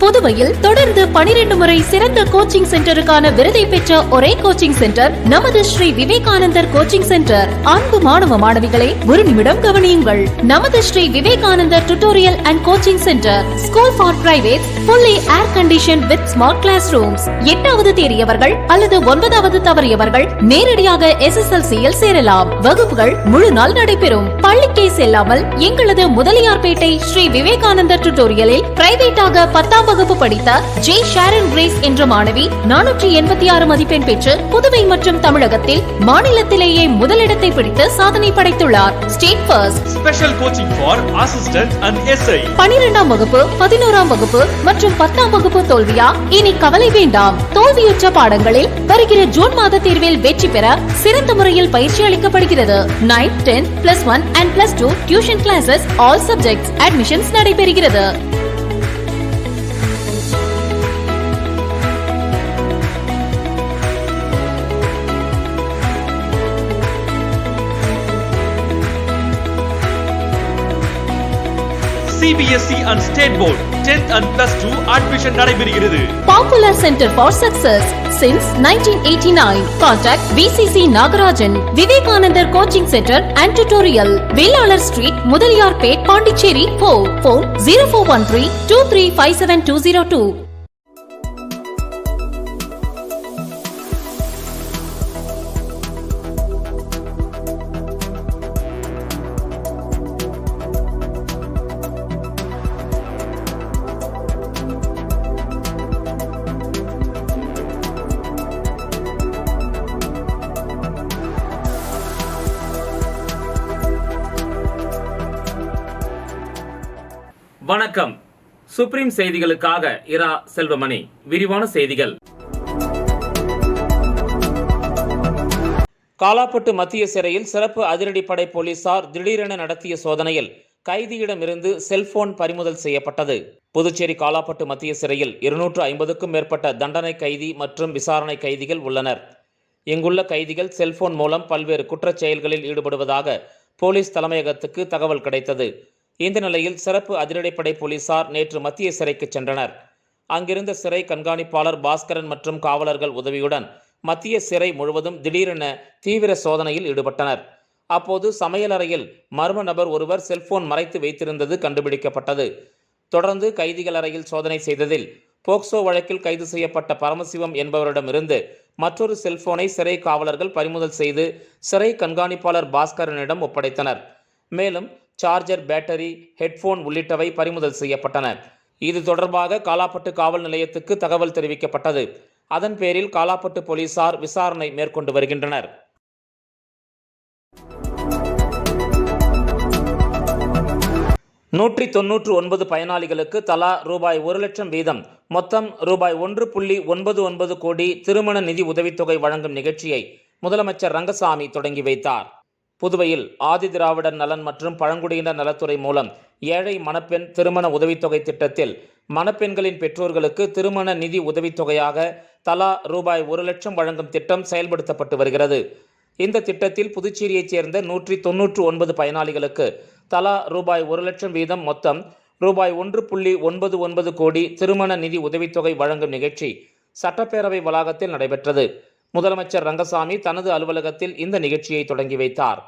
புதுவையில் தொடர்ந்து 12 முறை சிறந்த கோச்சிங் சென்டருக்கான விருதை பெற்ற ஒரே கோச்சிங் சென்டர் நமது ஸ்ரீ விவேகானந்தர் கோச்சிங் சென்டர். அன்பு மாணவ மாணவிகளே, ஒரு நிமிடம் கவனியுங்கள். நமது ஸ்ரீ விவேகானந்தர் tutorial and coaching centre school for private, fully air conditioned with smart classrooms. 8வது தேறியவர்கள் அல்லது 9வது தவறியவர்கள் நேரடியாக SSLC-யில் சேரலாம். வகுப்புகள் முழு நாள் நடைபெறும். பள்ளிக்கே செல்லாமல் எங்களது முதலியார்பேட்டை ஸ்ரீ விவேகானந்தர் டியூட்டோரியலில் பிரைவேட்டாக 10ஆம் வகுப்பு படித்த ஜே ஷாரன் கிரேஸ் என்ற மாணவி 486 மதிப்பெண் பெற்று புதுவை மற்றும் தமிழகத்தில் மாநிலத்திலேயே முதலிடத்தை பிடித்து சாதனை படைத்துள்ளார். State first. Special coaching for assistant and SI. 12ஆம் வகுப்பு, 11ஆம் வகுப்பு மற்றும் 10ஆம் வகுப்பு தோல்வியா? இனி கவலை வேண்டாம். தோல்வியுற்ற பாடங்களில் வருகிற ஜூன் மாத தேர்வில் வெற்றி பெற சிறந்த முறையில் பயிற்சி அளிக்கப்படுகிறது. 9th, 10th, +1 and +2 tuition classes, all subjects admissions நடைபெறுகிறது. CBSE and State Board 10th and +2 admission நடைபெறுகிறது. Popular Center for Success since 1989. Contact VCC Nagarajan, Vivekanandar Coaching Center and Tutorial, Vellalar Street, Mudaliyarpet, Pondicherry. Phone 0413 2357202. வணக்கம். Supreme செய்திகளுக்காக இரா செல்வமணி. விரிவான செய்திகள். காலாப்பட்டு மத்திய சிறையில் சிறப்பு அதிரடிப்படை போலீசார் திடீரென நடத்திய சோதனையில் கைதியிடமிருந்து செல்போன் பறிமுதல் செய்யப்பட்டது. புதுச்சேரி காலாப்பட்டு மத்திய சிறையில் 250க்கும் மேற்பட்ட தண்டனை கைதி மற்றும் விசாரணை கைதிகள் உள்ளனர். இங்குள்ள கைதிகள் செல்போன் மூலம் பல்வேறு குற்றச் செயல்களில் ஈடுபடுவதாக போலீஸ் தலைமையகத்துக்கு தகவல் கிடைத்தது. இந்த நிலையில் சிறப்பு அதிரடிப்படை போலீசார் நேற்று மத்திய சிறைக்கு சென்றனர். அங்கிருந்த சிறை கண்காணிப்பாளர் பாஸ்கரன் மற்றும் காவலர்கள் உதவியுடன் மத்திய சிறை முழுவதும் திடீரென தீவிர சோதனையில் ஈடுபட்டனர். அப்போது சமையலறையில் மர்ம நபர் ஒருவர் செல்போன் மறைத்து வைத்திருந்தது கண்டுபிடிக்கப்பட்டது. தொடர்ந்து கைதிகள் அறையில் சோதனை செய்ததில் போக்சோ வழக்கில் கைது செய்யப்பட்ட பரமசிவம் என்பவரிடமிருந்து மற்றொரு செல்போனை சிறை காவலர்கள் பறிமுதல் செய்து சிறை கண்காணிப்பாளர் பாஸ்கரனிடம் ஒப்படைத்தனர். மேலும் சார்ஜர், பேட்டரி, ஹெட்போன் உள்ளிட்டவை பறிமுதல் செய்யப்பட்டன. இது தொடர்பாக காலாப்பட்டு காவல் நிலையத்துக்கு தகவல் தெரிவிக்கப்பட்டது. அதன் பேரில் காலாப்பட்டு போலீசார் விசாரணை மேற்கொண்டு வருகின்றனர். $199 பயனாளிகளுக்கு தலா ₹1,00,000 வீதம் மொத்தம் ₹1.99 கோடி திருமண நிதி உதவித்தொகை வழங்கும் நிகழ்ச்சியை முதலமைச்சர் ரங்கசாமி தொடங்கி வைத்தார். புதுவையில் ஆதி திராவிடர் நலன் மற்றும் பழங்குடியினர் நலத்துறை மூலம் ஏழை மணப்பெண் திருமண உதவித்தொகை திட்டத்தில் மணப்பெண்களின் பெற்றோர்களுக்கு திருமண நிதி உதவித்தொகையாக தலா ₹1,00,000 வழங்கும் திட்டம் செயல்படுத்தப்பட்டு வருகிறது. இந்த திட்டத்தில் புதுச்சேரியைச் சேர்ந்த 199 பயனாளிகளுக்கு தலா ₹1,00,000 வீதம் மொத்தம் ₹1.99 கோடி திருமண நிதி உதவித்தொகை வழங்கும் நிகழ்ச்சி சட்டப்பேரவை வளாகத்தில் நடைபெற்றது. முதலமைச்சர் ரங்கசாமி தனது அலுவலகத்தில் இந்த நிகழ்ச்சியை தொடங்கி வைத்தார்.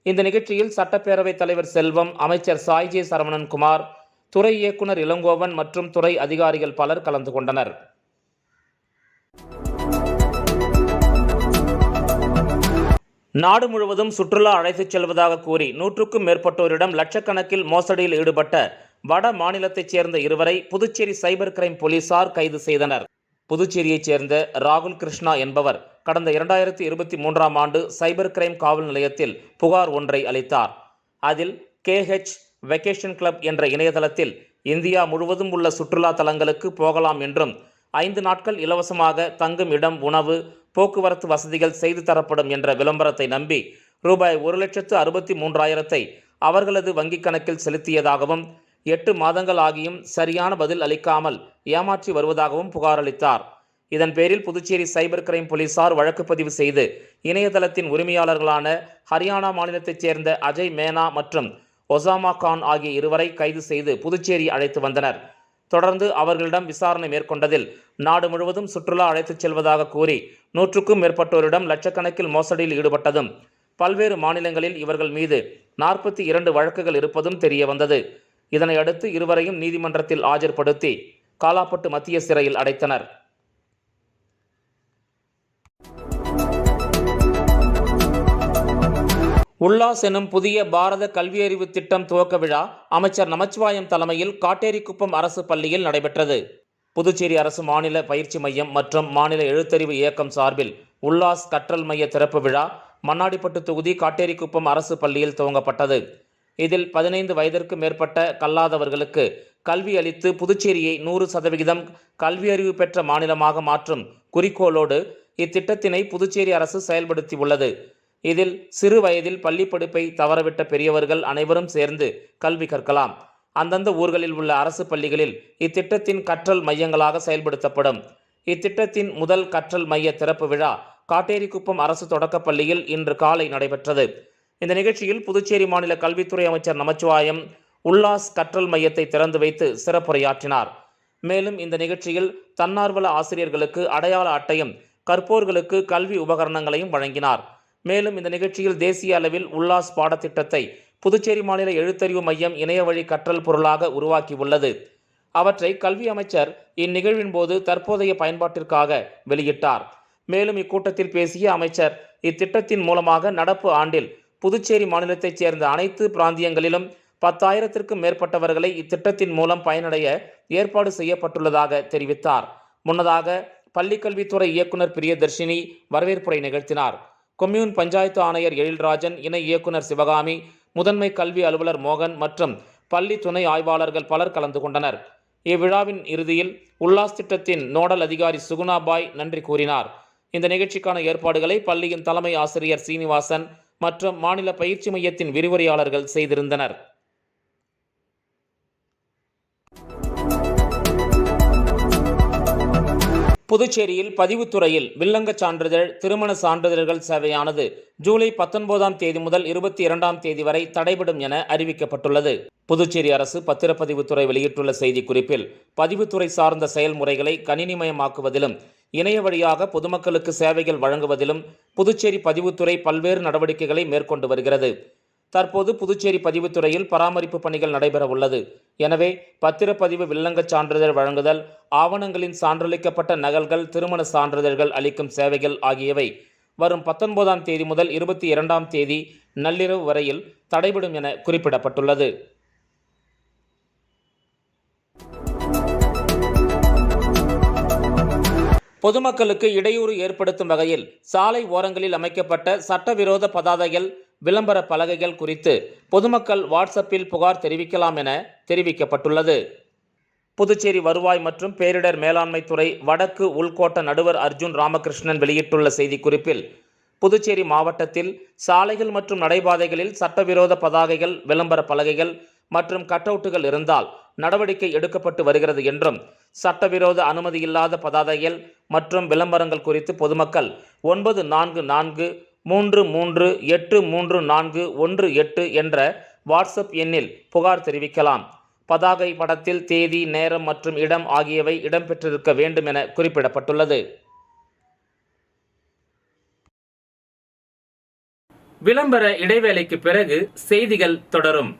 இந்த நிகழ்ச்சியில் சட்டப்பேரவைத் தலைவர் செல்வம், அமைச்சர் சாய்ஜே சரவணன்குமார், துறை இயக்குனர் இளங்கோவன் மற்றும் துறை அதிகாரிகள் பலர் கலந்து கொண்டனர். நாடு முழுவதும் சுற்றுலா அழைத்துச் செல்வதாக கூறி 100க்கும் மேற்பட்டோரிடம் லட்சக்கணக்கில் மோசடியில் ஈடுபட்ட வட மாநிலத்தைச் சேர்ந்த இருவரை புதுச்சேரி சைபர் கிரைம் போலீசார் கைது செய்தனர். புதுச்சேரியைச் சேர்ந்த ராகுல் கிருஷ்ணா என்பவர் கடந்த 2023ஆம் ஆண்டு சைபர் கிரைம் காவல் நிலையத்தில் புகார் ஒன்றை அளித்தார். அதில் KH வெக்கேஷன் கிளப் என்ற இணையதளத்தில் இந்தியா முழுவதும் உள்ள சுற்றுலா தலங்களுக்கு போகலாம் என்றும் 5 நாட்கள் இலவசமாக தங்கும் இடம், உணவு, போக்குவரத்து வசதிகள் செய்து தரப்படும் என்ற விளம்பரத்தை நம்பி ₹1,63,000 அவர்களது வங்கிக் கணக்கில் செலுத்தியதாகவும் 8 மாதங்கள் ஆகியும் சரியான பதில் அளிக்காமல் ஏமாற்றி வருவதாகவும் புகார் அளித்தார். இதன் பேரில் புதுச்சேரி சைபர் கிரைம் போலீசார் வழக்கு பதிவு செய்து இணையதளத்தின் உரிமையாளர்களான ஹரியானா மாநிலத்தைச் சேர்ந்த அஜய் மேனா மற்றும் ஒசாமா கான் ஆகிய இருவரை கைது செய்து புதுச்சேரி அழைத்து வந்தனர். தொடர்ந்து அவர்களிடம் விசாரணை மேற்கொண்டதில் நாடு முழுவதும் சுற்றுலா அழைத்துச் செல்வதாக கூறி 100க்கும் மேற்பட்டோரிடம் லட்சக்கணக்கில் மோசடியில் ஈடுபட்டதும் பல்வேறு மாநிலங்களில் இவர்கள் மீது 42 வழக்குகள் இருப்பதும் தெரிய வந்தது. இதனை அடுத்து இருவரையும் நீதிமன்றத்தில் ஆஜர்படுத்தி காலாப்பட்டு மத்திய சிறையில் அடைத்தனர். உல்லாஸ் எனும் புதிய பாரத கல்வியறிவு திட்டம் துவக்க விழா அமைச்சர் நமச்சிவாயம் தலைமையில் காட்டேரிக்குப்பம் அரசு பள்ளியில் நடைபெற்றது. புதுச்சேரி அரசு மாநில பயிற்சி மையம் மற்றும் மாநில எழுத்தறிவு இயக்கம் சார்பில் உல்லாஸ் கற்றல் மைய திறப்பு விழா மண்ணாடிப்பட்டு தொகுதி காட்டேரிக்குப்பம் அரசு பள்ளியில் துவங்கப்பட்டது. இதில் 15 வயதிற்கு மேற்பட்ட கல்லாதவர்களுக்கு கல்வி அளித்து புதுச்சேரியை 100% கல்வியறிவு பெற்ற மாநிலமாக மாற்றும் குறிக்கோளோடு இத்திட்டத்தினை புதுச்சேரி அரசு செயல்படுத்தி உள்ளது. இதில் சிறு வயதில் பள்ளி படிப்பை தவறவிட்ட பெரியவர்கள் அனைவரும் சேர்ந்து கல்வி கற்கலாம். அந்தந்த ஊர்களில் உள்ள அரசு பள்ளிகளில் இத்திட்டத்தின் கற்றல் மையங்களாக செயல்படுத்தப்படும். இத்திட்டத்தின் முதல் கற்றல் மைய திறப்பு விழா காட்டேரிக்குப்பம் அரசு தொடக்கப் பள்ளியில் இன்று காலை நடைபெற்றது. இந்த நிகழ்ச்சியில் புதுச்சேரி மாநில கல்வித்துறை அமைச்சர் நமச்சிவாயம் உல்லாஸ் கற்றல் மையத்தை திறந்து வைத்து சிறப்புரையாற்றினார். மேலும் இந்த நிகழ்ச்சியில் தன்னார்வல ஆசிரியர்களுக்கு அடையாள அட்டையும் கற்போர்களுக்கு கல்வி உபகரணங்களையும் வழங்கினார். மேலும் இந்த நிகழ்ச்சியில் தேசிய அளவில் உல்லாஸ் பாடத்திட்டத்தை புதுச்சேரி மாநில எழுத்தறிவு மையம் இணைய வழி கற்றல் பொருளாக உருவாக்கியுள்ளது. அவற்றை கல்வி அமைச்சர் இந்நிகழ்வின் போது தற்போதைய பயன்பாட்டிற்காக வெளியிட்டார். மேலும் இக்கூட்டத்தில் பேசிய அமைச்சர் இத்திட்டத்தின் மூலமாக நடப்பு ஆண்டில் புதுச்சேரி மாநிலத்தைச் சேர்ந்த அனைத்து பிராந்தியங்களிலும் 10,000க்கும் மேற்பட்டவர்களை இத்திட்டத்தின் மூலம் பயனடைய ஏற்பாடு செய்யப்பட்டுள்ளதாக தெரிவித்தார். முன்னதாக பள்ளிக்கல்வித்துறை இயக்குனர் பிரியதர்ஷினி வரவேற்புரை நிகழ்த்தினார். கொம்யூன் பஞ்சாயத்து ஆணையர் எழில்ராஜன், இணை இயக்குனர் சிவகாமி, முதன்மை கல்வி அலுவலர் மோகன் மற்றும் பள்ளி துணை ஆய்வாளர்கள் பலர் கலந்து கொண்டனர். இவ்விழாவின் இறுதியில் உல்லாஸ் திட்டத்தின் நோடல் அதிகாரி சுகுணாபாய் நன்றி கூறினார். இந்த நிகழ்ச்சிக்கான ஏற்பாடுகளை பள்ளியின் தலைமை ஆசிரியர் சீனிவாசன் மற்றும் மாநில பயிற்சி மையத்தின் விரிவுரையாளர்கள் செய்திருந்தனர். புதுச்சேரியில் பதிவுத்துறையில் வில்லங்கச் சான்றிதழ், திருமண சான்றிதழ்கள் சேவையானது ஜூலை 19ஆம் தேதி முதல் 22ஆம் தேதி வரை தடைபடும் என அறிவிக்கப்பட்டுள்ளது. புதுச்சேரி அரசு பத்திரப்பதிவுத்துறை வெளியிட்டுள்ள செய்திக்குறிப்பில் பதிவுத்துறை சார்ந்த செயல்முறைகளை கணினிமயமாக்குவதிலும் இணைய வழியாக பொதுமக்களுக்கு சேவைகள் வழங்குவதிலும் புதுச்சேரி பதிவுத்துறை பல்வேறு நடவடிக்கைகளை மேற்கொண்டு வருகிறது. தற்போது புதுச்சேரி பதிவுத்துறையில் பராமரிப்பு பணிகள் நடைபெற உள்ளது. எனவே பத்திரப்பதிவு வில்லங்கச் சான்றிதழ் வழங்குதல், ஆவணங்களின் சான்றளிக்கப்பட்ட நகல்கள், திருமண சான்றிதழ்கள் அளிக்கும் சேவைகள் ஆகியவை வரும் 19ஆம் தேதி முதல் 22ஆம் தேதி நள்ளிரவு வரையில் தடைபடும் என குறிப்பிடப்பட்டுள்ளது. பொதுமக்களுக்கு இடையூறு ஏற்படுத்தும் வகையில் சாலை ஓரங்களில் அமைக்கப்பட்ட சட்டவிரோத பதாதைகள், விளம்பர பலகைகள் குறித்து பொதுமக்கள் வாட்ஸ்அப்பில் புகார் தெரிவிக்கலாம் என தெரிவிக்கப்பட்டுள்ளது. புதுச்சேரி வருவாய் மற்றும் பேரிடர் மேலாண்மை துறை வடக்கு உள்கோட்ட நடுவர் அர்ஜுன் ராமகிருஷ்ணன் வெளியிட்டுள்ள செய்திக்குறிப்பில், புதுச்சேரி மாவட்டத்தில் சாலைகள் மற்றும் நடைபாதைகளில் சட்டவிரோத பதாகைகள், விளம்பர பலகைகள் மற்றும் கட்டவுட்டுகள் இருந்தால் நடவடிக்கை எடுக்கப்பட்டு வருகிறது என்றும், சட்டவிரோத அனுமதி இல்லாத பதாதைகள் மற்றும் விளம்பரங்கள் குறித்து பொதுமக்கள் 9443383418 என்ற வாட்ஸ்அப் எண்ணில் புகார் தெரிவிக்கலாம். பதாகை படத்தில் தேதி, நேரம் மற்றும் இடம் ஆகியவை இடம்பெற்றிருக்க வேண்டும் என குறிப்பிடப்பட்டுள்ளது. விளம்பர இடைவேளைக்கு பிறகு செய்திகள் தொடரும்.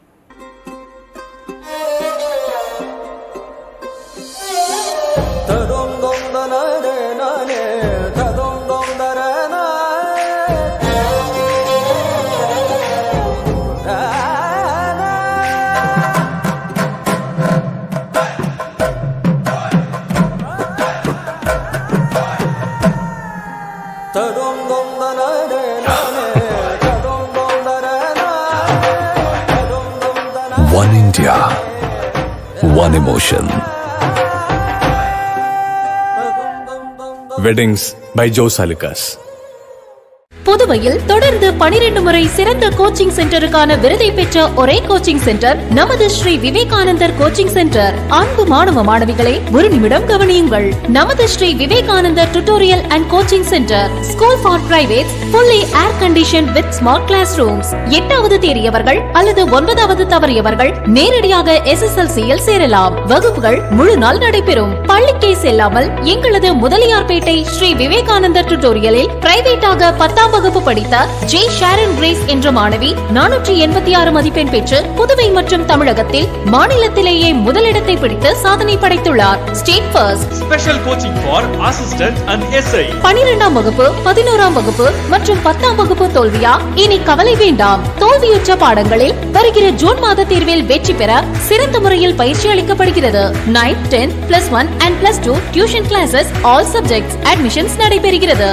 One India, one emotion. Weddings by Joe Salukas. புதுவையில் தொடர்ந்து 12 முறை சிறந்த கோச்சிங் சென்டருக்கான விருதை பெற்ற ஒரே கோச்சிங் சென்டர் நமது ஸ்ரீ விவேகானந்தர் கோச்சிங் சென்டர். அன்பு மாணவ மாணவிகளே, ஒரு நிமிடம் கவனியுங்கள். நமது ஸ்ரீ விவேகானந்தர் tutorial and coaching centre school for privates, fully air conditioned with smart classrooms. 8வது தேறியவர்கள் அல்லது 9வது தவறியவர்கள் நேரடியாக SSLC-யில் சேரலாம். வகுப்புகள் முழு நாள் நடைபெறும். பள்ளிக்கே செல்லாமல் எங்களது முதலியார்பேட்டை ஸ்ரீ விவேகானந்தர் டியூட்டோரியலில் பிரைவேட்டாக 10ஆம் வகுப்பு படித்த ஜே ஷாரன் கிரேஸ் என்ற மாணவி 486 மதிப்பெண் பெற்று புதுவை மற்றும் தமிழகத்தில் மாநிலத்திலேயே முதலிடத்தை பிடித்து சாதனை படைத்துள்ளார். State first. Special coaching for assistant and SI. 12ஆம் வகுப்பு, 11ஆம் வகுப்பு மற்றும் 10ஆம் வகுப்பு தோல்வியா? இனி கவலை வேண்டாம். தோல்வியுற்ற பாடங்களில் வருகிற ஜூன் மாத தேர்வில் வெற்றி பெற சிறந்த முறையில் பயிற்சி அளிக்கப்படுகிறது. 9, 10, +1 and +2 tuition classes, all subjects admissions நடைபெறுகிறது.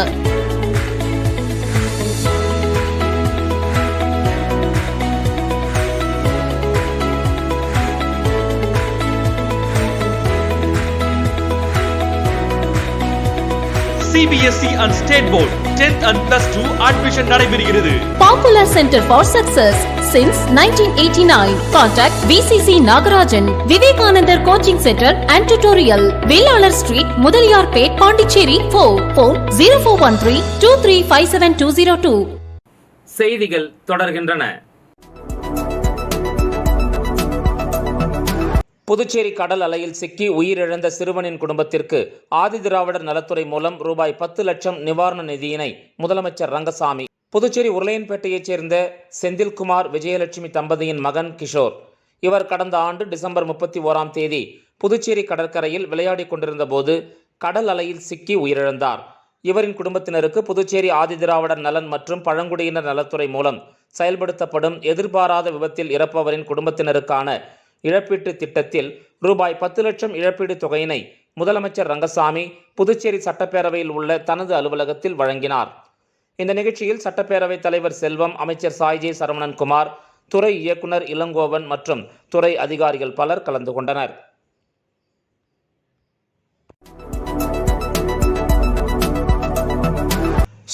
CBSE and State Board 10th and +2 admission நடைபெறுகிறது. Popular Center for Success since 1989. Contact VCC Nagarajan, Vivekanandar Coaching Center and Tutorial, Vellalar Street, Mudaliyarpet, Pondicherry. Phone 0413-2357-202. செய்திகள் தொடர்கின்றன. புதுச்சேரி கடல் அலையில் சிக்கி உயிரிழந்த சிறுவனின் குடும்பத்திற்கு ஆதிதிராவிடர் நலத்துறை மூலம் ரூபாய் 10 லட்சம் நிவாரண நிதியினை முதலமைச்சர் ரங்கசாமி புதுச்சேரி உருளையன்பேட்டையைச் சேர்ந்த செந்தில்குமார் விஜயலட்சுமி தம்பதியின் மகன் கிஷோர். இவர் கடந்த ஆண்டு டிசம்பர் 31ஆம் தேதி புதுச்சேரி கடற்கரையில் விளையாடிக் கொண்டிருந்த போது கடல் அலையில் சிக்கி உயிரிழந்தார். இவரின் குடும்பத்தினருக்கு புதுச்சேரி ஆதிதிராவிடர் நலன் மற்றும் பழங்குடியினர் நலத்துறை மூலம் செயல்படுத்தப்படும் எதிர்பாராத விபத்தில் இறப்பவரின் குடும்பத்தினருக்கான இழப்பீட்டு திட்டத்தில் ரூபாய் 10 லட்சம் இழப்பீடு தொகையினை முதலமைச்சர் ரங்கசாமி புதுச்சேரி சட்டப்பேரவையில் உள்ள தனது அலுவலகத்தில் வழங்கினார். இந்த நிகழ்ச்சியில் சட்டப்பேரவைத் தலைவர் செல்வம், அமைச்சர் சாய்ஜே சரவணன்குமார், துறை இயக்குனர் இளங்கோவன் மற்றும் துறை அதிகாரிகள் பலர் கலந்து கொண்டனர்.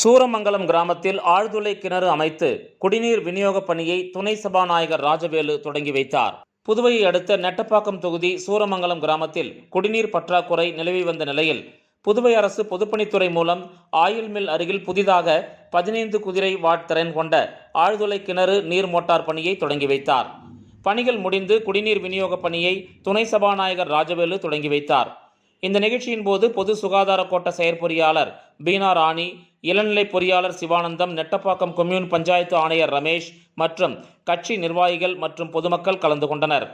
சூரமங்கலம் கிராமத்தில் ஆழ்துளை கிணறு அமைத்து குடிநீர் விநியோக பணியை துணை சபாநாயகர் ராஜவேலு தொடங்கி வைத்தார். புதுவையை அடுத்த நெட்டப்பாக்கம் தொகுதி சூரமங்கலம் கிராமத்தில் குடிநீர் பற்றாக்குறை நிலவி வந்த நிலையில் புதுவை அரசு பொதுப்பணித்துறை மூலம் ஆயில் மில் அருகில் புதிதாக 15 குதிரை வாட் திறன் கொண்ட ஆழ்துளை கிணறு நீர் மோட்டார் பணியை தொடங்கி வைத்தார். பணிகள் முடிந்து குடிநீர் விநியோக பணியை துணை சபாநாயகர் ராஜவேலு தொடங்கி வைத்தார். இந்த நிகழ்ச்சியின் போது பொது சுகாதார கோட்ட செயற்பொறியாளர் பீனா ராணி, இளநிலை பொறியாளர் சிவானந்தம், நெட்டப்பாக்கம் கொம்யூன் பஞ்சாயத்து ஆணையர் ரமேஷ் மற்றும் கட்சி நிர்வாகிகள் மற்றும் பொதுமக்கள் கலந்து கொண்டனர்.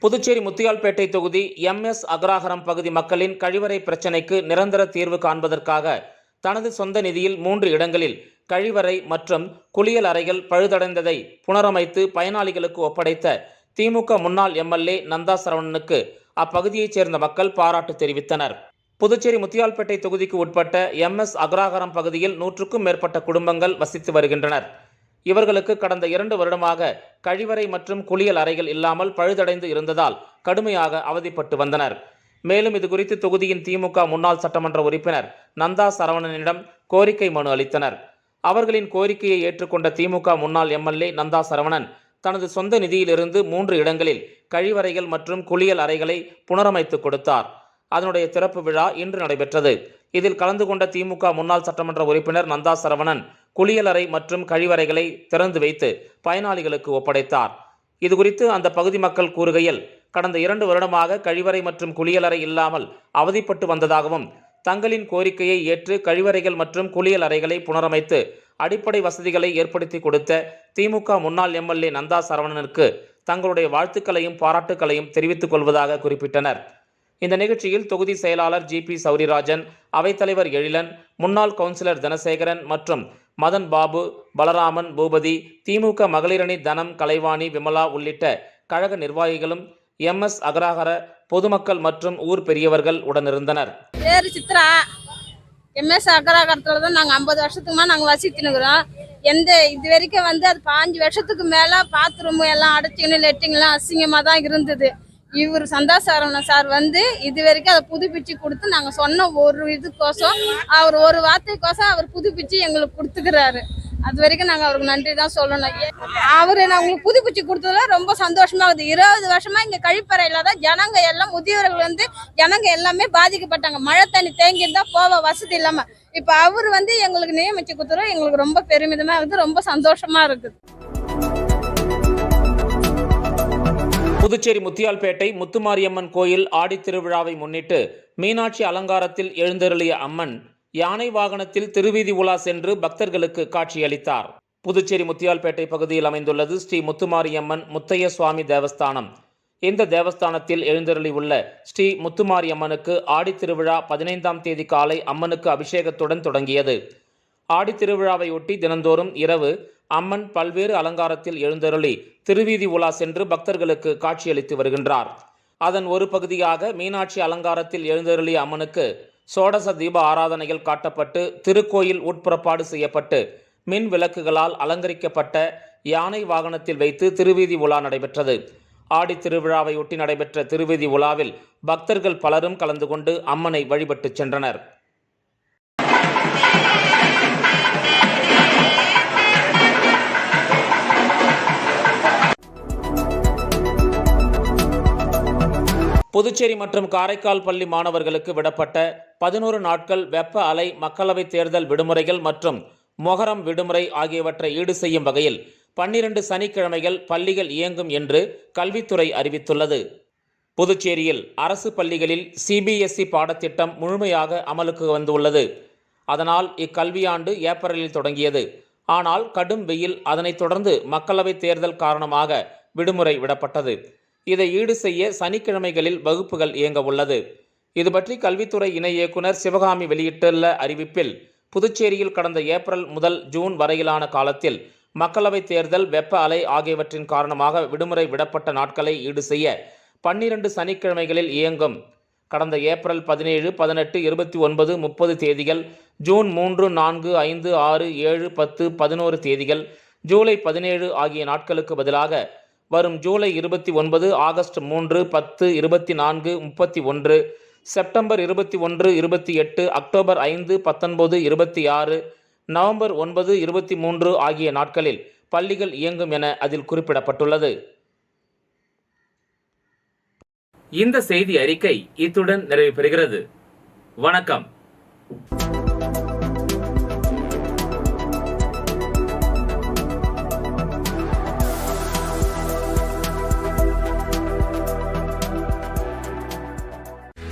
புதுச்சேரி முத்தியால்பேட்டை தொகுதி MS அக்ராகரம் பகுதி மக்களின் கழிவறை பிரச்சினைக்கு நிரந்தர தீர்வு காண்பதற்காக தனது சொந்த நிதியில் 3 இடங்களில் கழிவறை மற்றும் குளியல் அறைகள் பழுதடைந்ததை புனரமைத்து பயனாளிகளுக்கு ஒப்படைத்த திமுக முன்னாள் MLA நந்தா சரவணனுக்கு அப்பகுதியைச் சேர்ந்த மக்கள் பாராட்டு தெரிவித்தனர். புதுச்சேரி முத்தியால்பேட்டை தொகுதிக்கு உட்பட்ட MS அக்ராகரம் பகுதியில் 100க்கும் மேற்பட்ட குடும்பங்கள் வசித்து வருகின்றனர். இவர்களுக்கு கடந்த 2 வருடமாக கழிவறை மற்றும் குளியல் அறைகள் இல்லாமல் பழுதடைந்து இருந்ததால் கடுமையாக அவதிப்பட்டு வந்தனர். மேலும் இதுகுறித்து தொகுதியின் திமுக முன்னாள் சட்டமன்ற உறுப்பினர் நந்தா சரவணனிடம் கோரிக்கை மனு அளித்தனர். அவர்களின் கோரிக்கையை ஏற்றுக்கொண்ட திமுக முன்னாள் MLA நந்தா சரவணன் தனது சொந்த நிதியிலிருந்து 3 இடங்களில் கழிவறைகள் மற்றும் குளியல் அறைகளை புனரமைத்து கொடுத்தார். அதனுடைய திறப்பு விழா இன்று நடைபெற்றது. இதில் கலந்து கொண்ட திமுக முன்னாள் சட்டமன்ற உறுப்பினர் நந்தா சரவணன் குளியலறை மற்றும் கழிவறைகளை திறந்து வைத்து பயனாளிகளுக்கு ஒப்படைத்தார். இதுகுறித்து அந்த பகுதி மக்கள் கூறுகையில், கடந்த 2 வருடமாக கழிவறை மற்றும் குளியலறை இல்லாமல் அவதிப்பட்டு வந்ததாகவும், தங்களின் கோரிக்கையை ஏற்று கழிவறைகள் மற்றும் குளியல் அறைகளை புனரமைத்து அடிப்படை வசதிகளை ஏற்படுத்தி கொடுத்த திமுக முன்னாள் MLA நந்தா சரவணனுக்கு தங்களுடைய வாழ்த்துக்களையும் பாராட்டுக்களையும் தெரிவித்துக் கொள்வதாக குறிப்பிட்டனர். இந்த நிகழ்ச்சியில் தொகுதி செயலாளர் GP சௌரிராஜன், அவைத்தலைவர் எழிலன், முன்னாள் கவுன்சிலர் தனசேகரன் மற்றும் மதன் பாபு, பலராமன், பூபதி, திமுக மகளிரணி தனம், கலைவாணி, விமலா உள்ளிட்ட கழக நிர்வாகிகளும் MS அக்ராகர பொதுமக்கள் மற்றும் ஊர் பெரியவர்கள் உடனிருந்தனர். பேரு சித்ரா. MS அக்ராகரத்துல தான் நாங்கள் 50 வருஷத்துக்குமா நாங்கள் வசித்துனுக்குறோம். இது வரைக்கும் அது 5 வருஷத்துக்கு மேலே பாத்ரூம் எல்லாம் அடைச்சிக்கணும், லெட்டிங்லாம் அசிங்கமாக தான் இருந்தது. இவர் சந்தாசாரவண சார் வந்து இது வரைக்கும் அதை புதுப்பிச்சு கொடுத்து நாங்க சொன்ன ஒரு இதுக்கோசம் அவர் ஒரு வார்த்தைக்கோசம் அவர் புதுப்பிச்சு எங்களுக்கு கொடுத்துக்கிறாரு. அது வரைக்கும் நாங்க அவருக்கு நன்றி தான் சொல்லணும். அவரு உங்களுக்கு புதுப்பிச்சு கொடுத்ததுல ரொம்ப சந்தோஷமா இருக்குது. 20 வருஷமா இங்க கழிப்பறையில தான் ஜனங்க எல்லாம் முதியவர்கள் வந்து ஜனங்க எல்லாமே பாதிக்கப்பட்டாங்க. மழை தண்ணி தேங்கி இருந்தா போவ வசதி இல்லாம இப்ப அவர் வந்து எங்களுக்கு நியமிச்சு கொடுத்துறோம். எங்களுக்கு ரொம்ப பெருமிதமா இருக்குது, ரொம்ப சந்தோஷமா இருக்குது. புதுச்சேரி முத்தியால்பேட்டை முத்துமாரியம்மன் கோயில் ஆடித் திருவிழாவை முன்னிட்டு மீனாட்சி அலங்காரத்தில் எழுந்தருளிய அம்மன் யானை வாகனத்தில் திருவீதி உலா சென்று பக்தர்களுக்கு காட்சியளித்தார். புதுச்சேரி முத்தியால்பேட்டை பகுதியில் அமைந்துள்ளது ஸ்ரீ முத்துமாரியம்மன் முத்தைய சுவாமி தேவஸ்தானம். இந்த தேவஸ்தானத்தில் எழுந்தருளி உள்ள ஸ்ரீ முத்துமாரியம்மனுக்கு ஆடித் திருவிழா 15ஆம் தேதி காலை அம்மனுக்கு அபிஷேகத்துடன் தொடங்கியது. ஆடித் திருவிழாவையொட்டி தினந்தோறும் இரவு அம்மன் பல்வேறு அலங்காரத்தில் எழுந்தருளி திருவீதி உலா சென்று பக்தர்களுக்கு காட்சியளித்து வருகின்றார். அதன் ஒரு பகுதியாக மீனாட்சி அலங்காரத்தில் எழுந்தருளிய அம்மனுக்கு சோடச தீப ஆராதனைகள் காட்டப்பட்டு திருக்கோயில் உட்புறப்பாடு செய்யப்பட்டு மின் விளக்குகளால் அலங்கரிக்கப்பட்ட யானை வாகனத்தில் வைத்து திருவீதி உலா நடைபெற்றது. ஆடித் திருவிழாவையொட்டி நடைபெற்ற திருவீதி உலாவில் பக்தர்கள் பலரும் கலந்து கொண்டு அம்மனை வழிபட்டு சென்றனர். புதுச்சேரி மற்றும் காரைக்கால் பள்ளி மாணவர்களுக்கு விடப்பட்ட 11 நாட்கள் வெப்ப அலை மக்களவைத் தேர்தல் விடுமுறைகள் மற்றும் மொஹரம் விடுமுறை ஆகியவற்றை ஈடு செய்யும் வகையில் 12 சனிக்கிழமைகள் பள்ளிகள் இயங்கும் என்று கல்வித்துறை அறிவித்துள்ளது. புதுச்சேரியில் அரசு பள்ளிகளில் CBSE பாடத்திட்டம் முழுமையாக அமலுக்கு வந்துள்ளது. அதனால் இக்கல்வியாண்டு ஏப்ரலில் தொடங்கியது. ஆனால் கடும் வெயில், அதனைத் தொடர்ந்து மக்களவைத் தேர்தல் காரணமாக விடுமுறை விடப்பட்டது. இதை ஈடு செய்ய சனிக்கிழமைகளில் வகுப்புகள் இயங்க உள்ளது. இது பற்றி கல்வித்துறை இணை இயக்குனர் சிவகாமி வெளியிட்டுள்ள அறிவிப்பில், புதுச்சேரியில் கடந்த ஏப்ரல் முதல் ஜூன் வரையிலான காலத்தில் மக்களவைத் தேர்தல், வெப்ப அலை ஆகியவற்றின் காரணமாக விடுமுறை விடப்பட்ட நாட்களை ஈடு செய்ய 12 சனிக்கிழமைகளில் இயங்கும். கடந்த ஏப்ரல் 17, 18, 29, 30 தேதிகள், ஜூன் 3, 4, 5, 6, 7, 10, 11 தேதிகள், ஜூலை 17 ஆகிய நாட்களுக்கு பதிலாக வரும் July 29, August 3, 10, 24, 31, September 21, 28, October 5, 19, 26, November 9, 23 ஆகிய நாட்களில் பள்ளிகள் இயங்கும் என அதில் குறிப்பிடப்பட்டுள்ளது. இந்த செய்தி அறிக்கை இத்துடன் நிறைவு பெறுகிறது. வணக்கம்.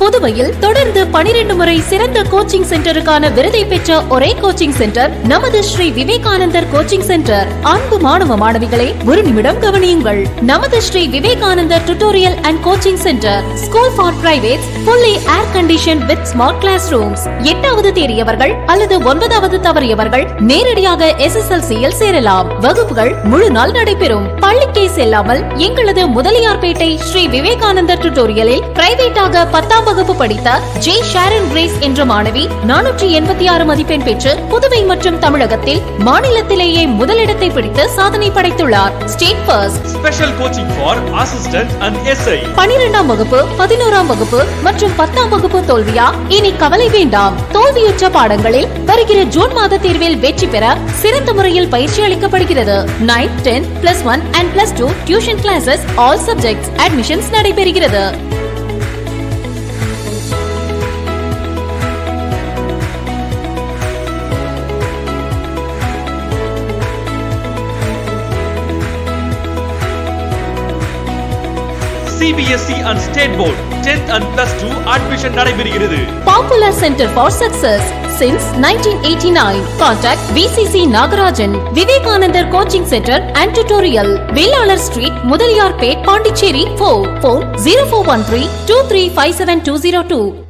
புதுவையில் தொடர்ந்து 12 முறை சிறந்த கோச்சிங் சென்டருக்கான விருதை பெற்ற ஒரே கோச்சிங் சென்டர் நமது ஸ்ரீ விவேகானந்தர் கோச்சிங் சென்டர். அன்பு மாணவ மாணவிகளே, ஒரு நிமிடம் கவனியுங்கள். நமது ஸ்ரீ விவேகானந்தர் tutorial and coaching centre school for privates, fully air conditioned with smart classrooms. 8வது தேறியவர்கள் அல்லது 9வது தவறியவர்கள் நேரடியாக SSLC-யில் சேரலாம். வகுப்புகள் முழு நாள் நடைபெறும். பள்ளிக்கே செல்லாமல் எங்களது முதலியார்பேட்டை ஸ்ரீ விவேகானந்தர் டியூட்டோரியலில் பிரைவேட்டாக 10ஆம் வகுப்பு படித்த ஜே ஷாரன் கிரேஸ் என்ற மாணவி 486 மதிப்பெண் பெற்று புதுவை மற்றும் தமிழகத்தில் மாநிலத்திலேயே முதலிடத்தை பிடித்து சாதனை படைத்துள்ளார். State first. Special coaching for assistant and SI. 12ஆம் வகுப்பு, 11ஆம் வகுப்பு மற்றும் 10ஆம் வகுப்பு தோல்வியா? இனி கவலை வேண்டாம். தோல்வியுற்ற பாடங்களில் வருகிற ஜூன் மாத தேர்வில் வெற்றி பெற சிறந்த முறையில் பயிற்சி அளிக்கப்படுகிறது. 9th, 10th, +1 and +2 tuition classes, all subjects admissions நடைபெறுகிறது. CBSE and State Board 10th and +2 admission நடைபெறுகிறது. Popular Center for Success since 1989. Contact VCC Nagarajan, Vivekanandar Coaching Center and Tutorial, Velalar Street, Mudaliyarpet, Pondicherry 4. Phone 0413 2357 202.